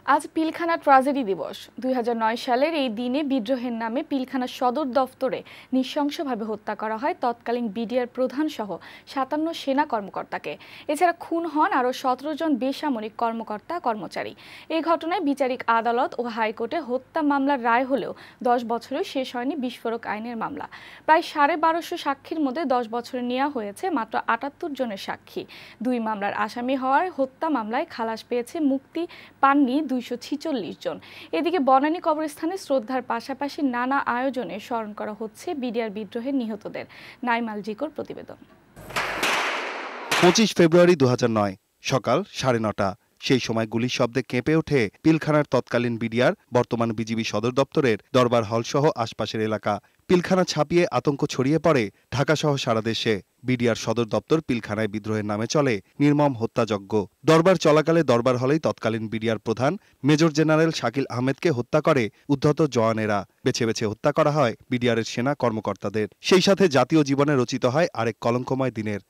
আজ পিলখানা ট্রাজেডি দিবস। ২০০৯ সালের এই দিনে বিদ্রোহের নামে পিলখানা সদর দফতরে নৃশংসভাবে হত্যা করা হয় তৎকালীন বিডিআর প্রধান সহ ৫৭ সেনা কর্মকর্তাকে। এছাড়া খুন হন আরও ১৭ জন বেসামরিক কর্মকর্তা কর্মচারী। এই ঘটনায় বিচারিক আদালত ও হাইকোর্টে হত্যা মামলার রায় হলেও ১০ বছরেও শেষ হয়নি বিস্ফোরক আইনের মামলা। প্রায় ১২৫০ সাক্ষীর মধ্যে ১০ বছরে নেওয়া হয়েছে মাত্র ৭৮ জনের সাক্ষী। দুই মামলার আসামি হওয়ার হত্যা মামলায় খালাস পেয়েছে, মুক্তি পাননি ২৪৬ জন। এদিকে বনানী কবরস্থানে শ্রদ্ধার পাশাপাশি নানা আয়োজনে স্মরণ করা হচ্ছে বিডিআর বিদ্রোহের নিহতদের। নাইম আল জিকোর প্রতিবেদন। ২৫ ফেব্রুয়ারি ২০০৯ সকাল ৯:৩০। সেই সময় গুলির শব্দে কেঁপে ওঠে পিলখানার তৎকালীন বিডিআর বর্তমান বিজিবি সদর দপ্তরের দরবার হল সহ আশপাশের এলাকা। পিলখানা ছাপিয়ে আতঙ্ক ছড়িয়ে পড়ে ঢাকা সহ সারা দেশে। বিডিআর সদর দপ্তর পিলখানায় বিদ্রোহের নামে চলে নির্মম হত্যাযজ্ঞ। দরবার চলাকালে দরবার হলেই তৎকালীন বিডিআর প্রধান মেজর জেনারেল শাকিল আহমেদকে হত্যা করে উদ্ধত জওয়ানেরা। বেছে বেছে হত্যা করা হয় বিডিআরের সেনা কর্মকর্তাদের। সেই সাথে জাতীয় জীবনে রচিত হয় আরেক কলঙ্কময় দিনের।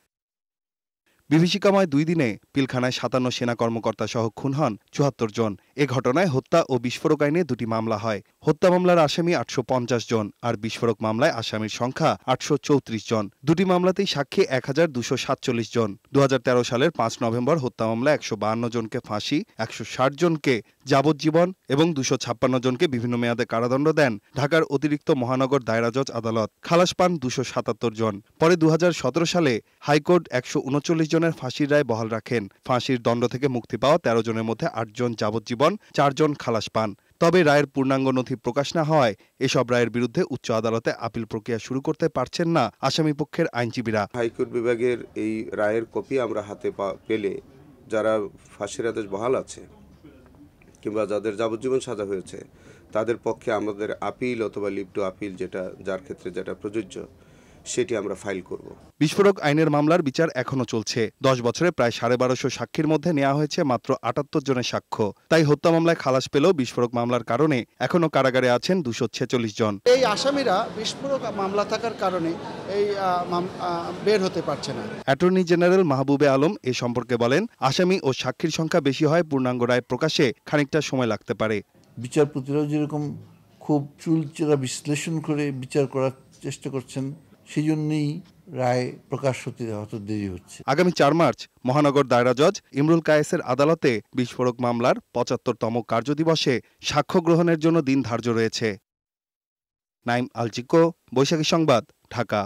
বিভীষিকাময় ২ দিনে পিলখানায় ৫৭ সেনা কর্মকর্তা সহ খুন হন ৭৪ জন। এ ঘটনায় হত্যা ও বিস্ফোরক আইনে ২টি মামলা হয়। হত্যা মামলার আসামি ৮৫০ জন আর বিস্ফোরক মামলায় আসামির সংখ্যা ৮৩৪ জন। দুটি মামলাতেই সাক্ষী ১২৪৭ জন। ২০১৩ সালের ৫ নভেম্বর হত্যা মামলায় ১৫২ জনকে ফাঁসি, ১৬০ জনকে যাবজ্জীবন এবং ২৫৬ জনকে বিভিন্ন মেয়াদে কারাদণ্ড দেন ঢাকার অতিরিক্ত মহানগর দায়রা জজ আদালত। খালাস পান ২৭৭ জন। পরে ২০১৭ সালে হাইকোর্ট ১৩৯ জনের ফাঁসির রায় বহাল রাখেন। ফাঁসির দণ্ড থেকে মুক্তি পাওয়া ১৩ জনের মধ্যে ৮ জন যাবজ্জীবন, ৪ জন খালাস পান। তবে রায়ের পূর্ণাঙ্গ নথি প্রকাশ না হওয়ায় এসব রায়ের বিরুদ্ধে উচ্চ আদালতে আপিল প্রক্রিয়া শুরু করতে পারছেন না আসামিপক্ষের আইনজীবীরা। হাইকোর্ট বিভাগের এই রায়ের কপি আমরা হাতে পেলে যারা ফাঁসির আদেশ বহাল আছে কিংবা যাদের যাবজ্জীবন সাজা হয়েছে তাদের পক্ষে আমাদের আপিল অথবা লিভ টু আপিল যার ক্ষেত্রে যেটা প্রযোজ্য সেটি আমরা ফাইল করব। বিস্ফোরক আইনের মামলার বিচার এখনো চলছে। ১০ বছরে প্রায় ১২৫০ সাক্ষীর মধ্যে নেওয়া হয়েছে মাত্র ৭৮ জনের সাক্ষ্য। তাই হত্যা মামলায় খালাস পেলেও বিস্ফোরক মামলার কারণে এখনো কারাগারে আছেন ২৪৬ জন। এই আসামিরা বিস্ফোরক মামলা থাকার কারণে এই বের হতে পারছে না। অ্যাটর্নি জেনারেল মাহবুবে আলম এ সম্পর্কে বলেন, আসামি ও সাক্ষীর সংখ্যা বেশি হয় পূর্ণাঙ্গ রায় প্রকাশে খানিকটা সময় লাগতে পারে। বিচারপতিরাও যেরকম খুব চুলচেরা বিশ্লেষণ করে বিচার করার চেষ্টা করছেন, সেই জন্যই রায় প্রকাশ হতে হয়তো দেরি হচ্ছে। আগামী ৪ মার্চ মহানগর দায়রা জজ ইমরুল কায়েসের আদালতে বিস্ফোরক মামলার ৭৫তম কার্যদিবসে সাক্ষ্য গ্রহণের জন্য দিন ধার্য রয়েছে। নাইম আল জিকো, বৈশাখী সংবাদ, ঢাকা।